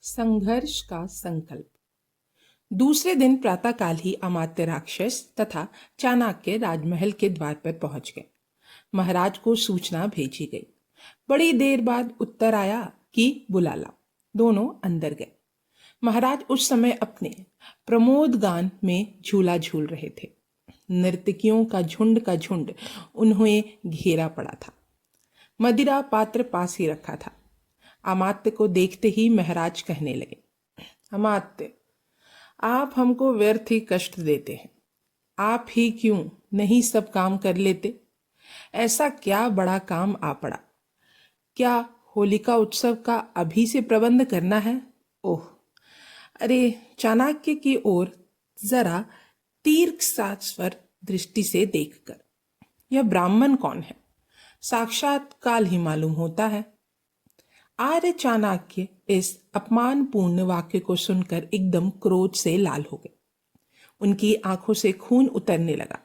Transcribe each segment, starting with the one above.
संघर्ष का संकल्प। दूसरे दिन प्रातःकाल ही अमात्य राक्षस तथा चाणक्य राजमहल के द्वार पर पहुंच गए। महाराज को सूचना भेजी गई। बड़ी देर बाद उत्तर आया कि बुला लाओ। दोनों अंदर गए। महाराज उस समय अपने प्रमोद गान में झूला झूल रहे थे। नर्तकियों का झुंड उन्हें घेरा पड़ा था। मदिरा पात्र पास ही रखा था। अमात्य को देखते ही महाराज कहने लगे, अमात्य, आप हमको व्यर्थ ही कष्ट देते हैं। आप ही क्यों नहीं सब काम कर लेते? ऐसा क्या बड़ा काम आ पड़ा? क्या होलिका उत्सव का अभी से प्रबंध करना है? ओह, अरे चाणक्य की ओर जरा तीर्थ सास्वर दृष्टि से देखकर, यह ब्राह्मण कौन है? साक्षात काल ही मालूम होता है। आर्य चाणक्य इस अपमानपूर्ण वाक्य को सुनकर एकदम क्रोध से लाल हो गए। उनकी आंखों से खून उतरने लगा,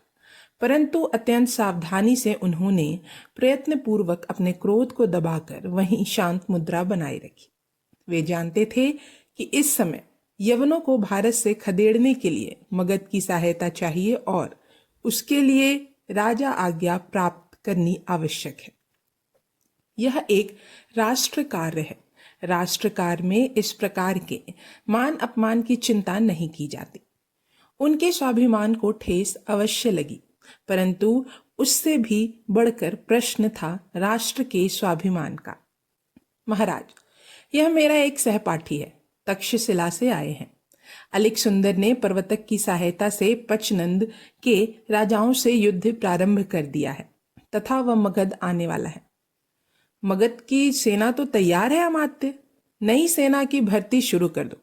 परंतु अत्यंत सावधानी से उन्होंने प्रयत्नपूर्वक अपने क्रोध को दबाकर वहीं शांत मुद्रा बनाए रखी। वे जानते थे कि इस समय यवनों को भारत से खदेड़ने के लिए मगध की सहायता चाहिए और उसके लिए राजा आज्ञा प्राप्त करनी आवश्यक है। यह एक राष्ट्र कार्य है। राष्ट्र कार्य में इस प्रकार के मान अपमान की चिंता नहीं की जाती। उनके स्वाभिमान को ठेस अवश्य लगी, परंतु उससे भी बढ़कर प्रश्न था राष्ट्र के स्वाभिमान का। महाराज, यह मेरा एक सहपाठी है, तक्षशिला से आए हैं। अलिक सुंदर ने पर्वतक की सहायता से पचनंद के राजाओं से युद्ध प्रारंभ कर दिया है तथा वह मगध आने वाला है। मगध की सेना तो तैयार है अमात्य। नई सेना की भर्ती शुरू कर दो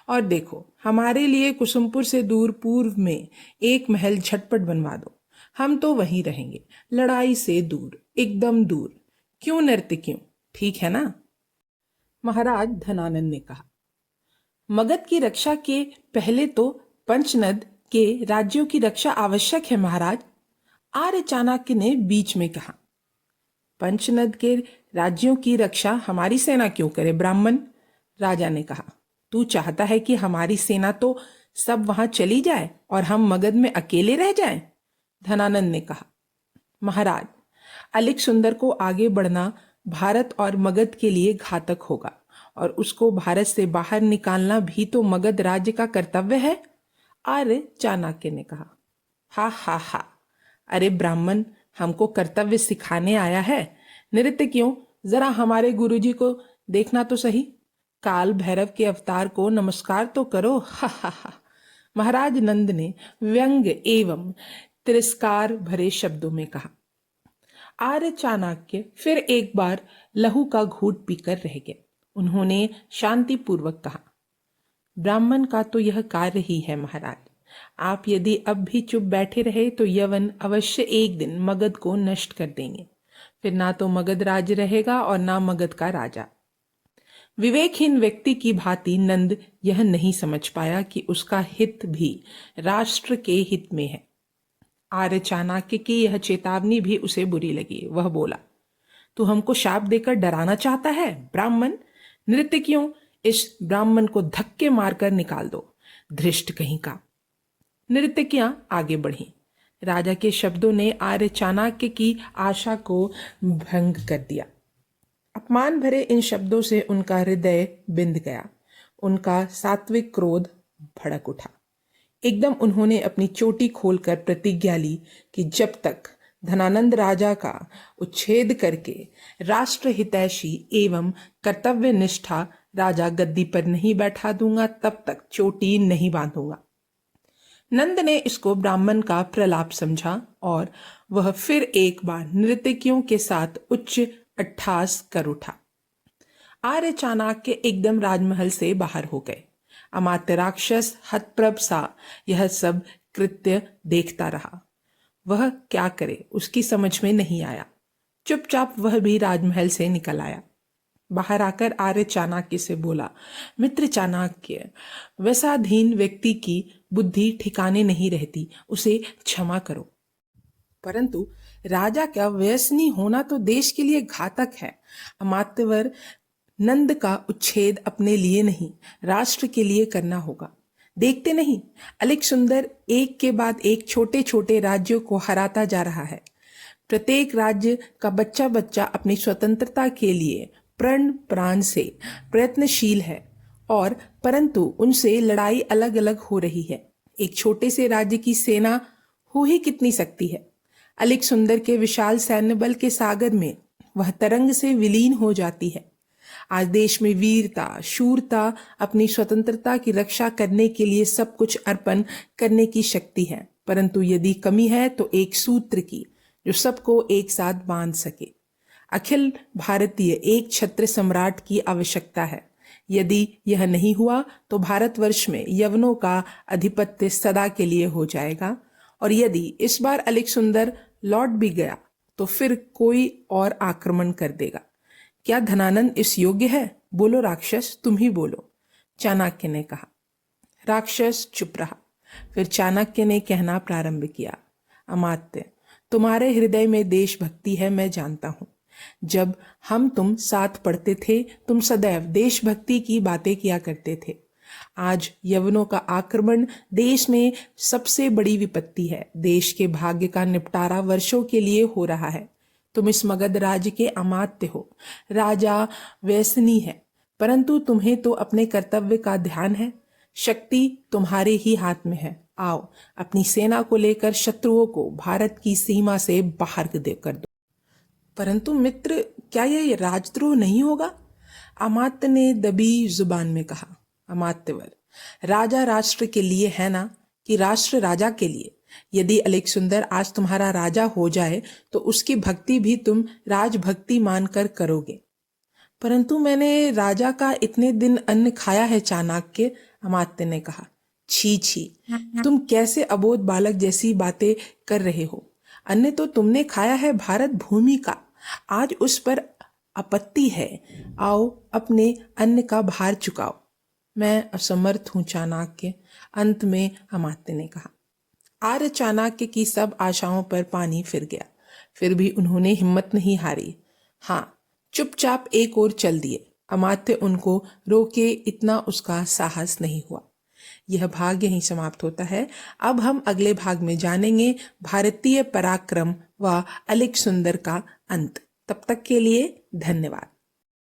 और देखो, हमारे लिए कुसुमपुर से दूर पूर्व में एक महल झटपट बनवा दो। हम तो वहीं रहेंगे, लड़ाई से दूर, एकदम दूर। क्यों नर्तकियों, ठीक है ना? महाराज धनानंद ने कहा, मगध की रक्षा के पहले तो पंचनद के राज्यों की रक्षा आवश्यक है महाराज। आर्य चाणक्य ने बीच में कहा, पंचनद के राज्यों की रक्षा हमारी सेना क्यों करे ब्राह्मण? राजा ने कहा, तू चाहता है कि हमारी सेना तो सब वहां चली जाए और हम मगध में अकेले रह जाएं? धनानंद ने कहा, महाराज, अलिक सुंदर को आगे बढ़ना भारत और मगध के लिए घातक होगा और उसको भारत से बाहर निकालना भी तो मगध राज्य का कर्तव्य है। आर्य चाणक्य ने कहा, हा हा हा, अरे ब्राह्मण, हमको कर्तव्य सिखाने आया है? नृत्य क्यों, जरा हमारे गुरुजी को देखना तो सही। काल भैरव के अवतार को नमस्कार तो करो। हा हा हा। महाराज नंद ने व्यंग एवं तिरस्कार भरे शब्दों में कहा। आर्य चाणक्य फिर एक बार लहू का घूंट पीकर रह गए। उन्होंने शांतिपूर्वक कहा, ब्राह्मण का तो यह कार्य ही है महाराज। आप यदि अब भी चुप बैठे रहे तो यवन अवश्य एक दिन मगध को नष्ट कर देंगे। फिर ना तो मगध राज्य रहेगा और ना मगध का राजा। विवेकहीन व्यक्ति की भांति नंद यह नहीं समझ पाया कि उसका हित भी राष्ट्र के हित में है। आर्य चाणक्य की यह चेतावनी भी उसे बुरी लगी। वह बोला, तू हमको शाप देकर डराना चाहता है ब्राह्मण? नृत्य क्यों, इस ब्राह्मण को धक्के मारकर निकाल दो, धृष्ट कहीं का। नर्तकियां आगे बढ़ी। राजा के शब्दों ने आर्य चाणक्य की आशा को भंग कर दिया। अपमान भरे इन शब्दों से उनका हृदय बिंद गया। उनका सात्विक क्रोध भड़क उठा। एकदम उन्होंने अपनी चोटी खोलकर प्रतिज्ञा ली कि जब तक धनानंद राजा का उच्छेद करके राष्ट्र हितैषी एवं कर्तव्य निष्ठा राजा गद्दी पर नहीं बैठा दूंगा, तब तक चोटी नहीं बांधूंगा। नंद ने इसको ब्राह्मण का प्रलाप समझा और वह फिर एक बार नर्तकियों के साथ उच्च अट्ठास कर उठा। आर्य चाणक्य एकदम राजमहल से बाहर हो गए। अमात्य राक्षस हतप्रभ सा यह सब कृत्य देखता रहा। वह क्या करे, उसकी समझ में नहीं आया। चुपचाप वह भी राजमहल से निकल आया। बाहर आकर आर्य चाणक्य से बोला, मित्र चाणक्य, व्यसनाधीन व्यक्ति की बुद्धि ठिकाने नहीं रहती, उसे क्षमा करो। परंतु राजा का व्यसनी होना तो देश के लिए घातक है। अमात्यवर नंद का उच्छेद अपने लिए नहीं, राष्ट्र के लिए करना होगा। देखते नहीं, अलेक्जेंडर एक के बाद एक छोटे छोटे राज्यों को हराता जा रहा है। प्रत्येक राज्य का बच्चा बच्चा अपनी स्वतंत्रता के लिए प्रण प्राण से प्रयत्नशील है, और परंतु उनसे लड़ाई अलग अलग हो रही है। एक छोटे से राज्य की सेना हो ही कितनी सकती है। अलेक्जेंडर के विशाल सैन्य बल के सागर में वह तरंग से विलीन हो जाती है। आज देश में वीरता, शूरता, अपनी स्वतंत्रता की रक्षा करने के लिए सब कुछ अर्पण करने की शक्ति है, परंतु यदि कमी है तो एक सूत्र की, जो सबको एक साथ बांध सके। अखिल भारतीय एक छत्र सम्राट की आवश्यकता है। यदि यह नहीं हुआ तो भारतवर्ष में यवनों का अधिपत्य सदा के लिए हो जाएगा, और यदि इस बार अलेक्जेंडर लौट भी गया तो फिर कोई और आक्रमण कर देगा। क्या धनानंद इस योग्य है? बोलो राक्षस, तुम ही बोलो, चाणक्य ने कहा। राक्षस चुप रहा। फिर चाणक्य ने कहना प्रारंभ किया, अमात्य, तुम्हारे हृदय में देशभक्ति है, मैं जानता हूं। जब हम तुम साथ पढ़ते थे, तुम सदैव देशभक्ति की बातें किया करते थे। आज यवनों का आक्रमण देश में सबसे बड़ी विपत्ति है। देश के भाग्य का निपटारा वर्षों के लिए हो रहा है। तुम इस मगध राज्य के अमात्य हो, राजा व्यसनी है, परंतु तुम्हें तो अपने कर्तव्य का ध्यान है। शक्ति तुम्हारे ही हाथ में है। आओ, अपनी सेना को लेकर शत्रुओं को भारत की सीमा से बाहर कर दो। परंतु मित्र, क्या यह राजद्रोह नहीं होगा? अमात्य ने दबी जुबान में कहा। अमात्यवर, राजा राष्ट्र के लिए है ना, कि राष्ट्र राजा के लिए? यदि अलेक्जेंडर आज तुम्हारा राजा हो जाए तो उसकी भक्ति भी तुम राजभक्ति मानकर करोगे। परंतु मैंने राजा का इतने दिन अन्न खाया है, चाणक्य, अमात्य ने कहा। छी छी, तुम कैसे अबोध बालक जैसी बातें कर रहे हो? अन्न तो तुमने खाया है भारत भूमि का, आज उस पर आपत्ति है। आओ, अपने अन्न का भार चुकाओ। मैं असमर्थ हूं चाणक्य, अंत में अमात्य ने कहा। आर्य चाणक्य की सब आशाओं पर पानी फिर गया। फिर भी उन्होंने हिम्मत नहीं हारी। हाँ, चुपचाप एक ओर चल दिए। अमात्य उनको रोके इतना उसका साहस नहीं हुआ। यह भाग यहीं समाप्त होता है। अब हम अगले भाग में जानेंगे भारतीय पराक्रम व अलेक्जेंडर का अंत। तब तक के लिए धन्यवाद।